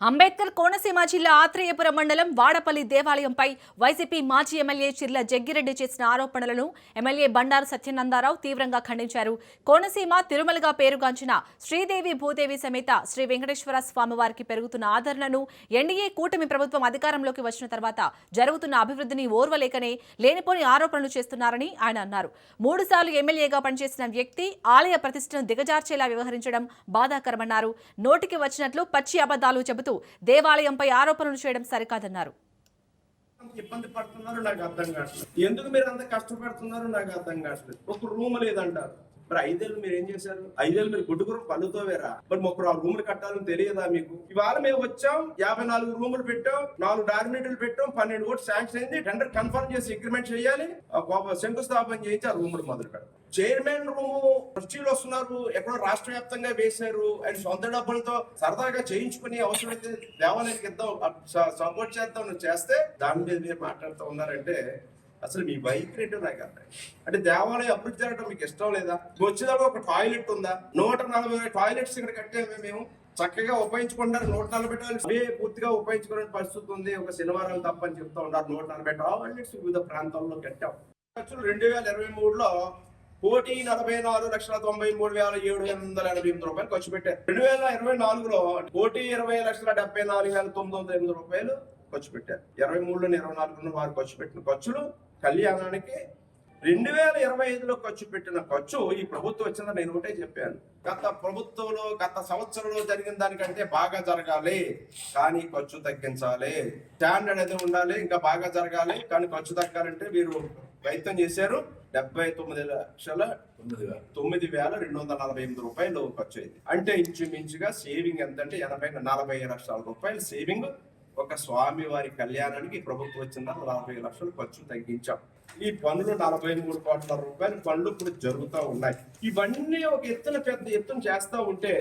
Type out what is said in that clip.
అంబేద్కర్ కోనసీమ జిల్లా ఆత్రేయపురం మండలం వాడపల్లి దేవాలయంపై వైసీపీ మాజీ ఎమ్మెల్యే చిర్ల జగ్గిరెడ్డి చేసిన ఆరోపణలను ఎమ్మెల్యే బండారు సత్యనందారావు తీవ్రంగా ఖండించారు. కోనసీమ తిరుమలగా పేరుగాంచిన శ్రీదేవి భూదేవి సమేత శ్రీ వెంకటేశ్వర స్వామివారికి పెరుగుతున్న ఆదరణను ఎన్డీఏ కూటమి ప్రభుత్వం అధికారంలోకి వచ్చిన తర్వాత జరుగుతున్న అభివృద్ధిని ఓర్వలేకనే లేనిపోని ఆరోపణలు చేస్తున్నారని ఆయన అన్నారు. 3 సార్లు ఎమ్మెల్యేగా పనిచేసిన వ్యక్తి ఆలయ ప్రతిష్టను దిగజార్చేలా వ్యవహరించడం బాధాకరమన్నారు. నోటికి వచ్చినట్లు పచ్చి అబద్ధాలు చెబుతూ దేవాలయంపై ఆరోపణలు చేయడం సరికాదన్నారు. ఇబ్బంది పడుతున్నారో నాకు అర్థం కావట్లేదు. ఎందుకు మీరు అంత కష్టపడుతున్నారో నాకు అర్థం కావట్లేదు. ఒక రూమ్ లేదంటారు. మరి 5 ఏళ్ళు మీరు ఏం చేశారు? 5 ఏళ్ళు మీరు గుడ్డుగురు పళ్ళుతో వేరా? మరి ఒక రూములు కట్టాలని తెలియదా మీకు? ఇవాళ మేము వచ్చాం, 54 రూములు పెట్టాం, 4 డార్మిటరీలు పెట్టాం, 12 కోట్లు శాంక్షన్ అయింది. టెండర్ కన్ఫర్మ్ చేసి అగ్రిమెంట్ చేయాలి, శంకుస్థాపన చేయించి ఆ రూములు మొదలు పెడతాం. చైర్మన్ రూము ట్రస్టీలు వస్తున్నారు, ఎక్కడో రాష్ట్ర వ్యాప్తంగా వేశారు. ఆయన సొంత డబ్బులతో సరదాగా చేయించుకుని అవసరమైతే దేవాలయానికి ఇద్దాం, సపోర్ట్ చేద్దాం చేస్తే దాని మీద మీరు మాట్లాడుతూ ఉన్నారంటే అసలు మీ వైఖరి ఏంటో నాకు అర్థం. అంటే దేవాలయం అభివృద్ధి జరగడం మీకు ఇష్టం లేదా? వచ్చేదాకా ఒక టాయిలెట్ ఉందా? 140 టాయిలెట్స్ ఇక్కడ కట్టామే మేము, చక్కగా ఉపయోగించుకుంటారు. 140 టాయిలెట్స్ అవే పూర్తిగా ఉపయోగించుకునే పరిస్థితి ఉంది. ఒక శనివారం తప్పని చెప్తా ఉన్నారు. 140 టాయిలెట్స్ వివిధ ప్రాంతాల్లో కట్టాం. ఖర్చులు 2023లో 1,44,93,788 రూపాయలు ఖర్చు పెట్టారు. 2024లో 1,20,74,908 రూపాయలు ఖర్చు పెట్టారు. 23లో 24లో వారు ఖర్చు పెట్టిన ఖర్చులు కళ్యాణానికి 2025లో ఖర్చు పెట్టిన ఖర్చు ఈ ప్రభుత్వం వచ్చిందని నేను ఒకటే చెప్పాను. గత ప్రభుత్వంలో గత సంవత్సరంలో జరిగిన దానికంటే బాగా జరగాలి, కానీ ఖర్చు తగ్గించాలి. స్టాండర్డ్ అయితే ఉండాలి, ఇంకా బాగా జరగాలి, కానీ ఖర్చు తగ్గాలంటే మీరు ప్రయత్నం చేశారు. 79,248 రూపాయలు ఖర్చు అయింది. అంటే ఇంచుమించుగా సేవింగ్ ఎంత అంటే 40 లక్షల రూపాయలు సేవింగ్ ఒక స్వామి వారి కళ్యాణానికి ప్రభుత్వం వచ్చిందా 40 లక్షలు ఖర్చు తగ్గించాం. ఈ పనులు 43 కోట్ల రూపాయల పనులు ఇప్పుడు జరుగుతూ ఉన్నాయి. ఇవన్నీ ఒక పెద్ద ఎత్తున చేస్తూ ఉంటే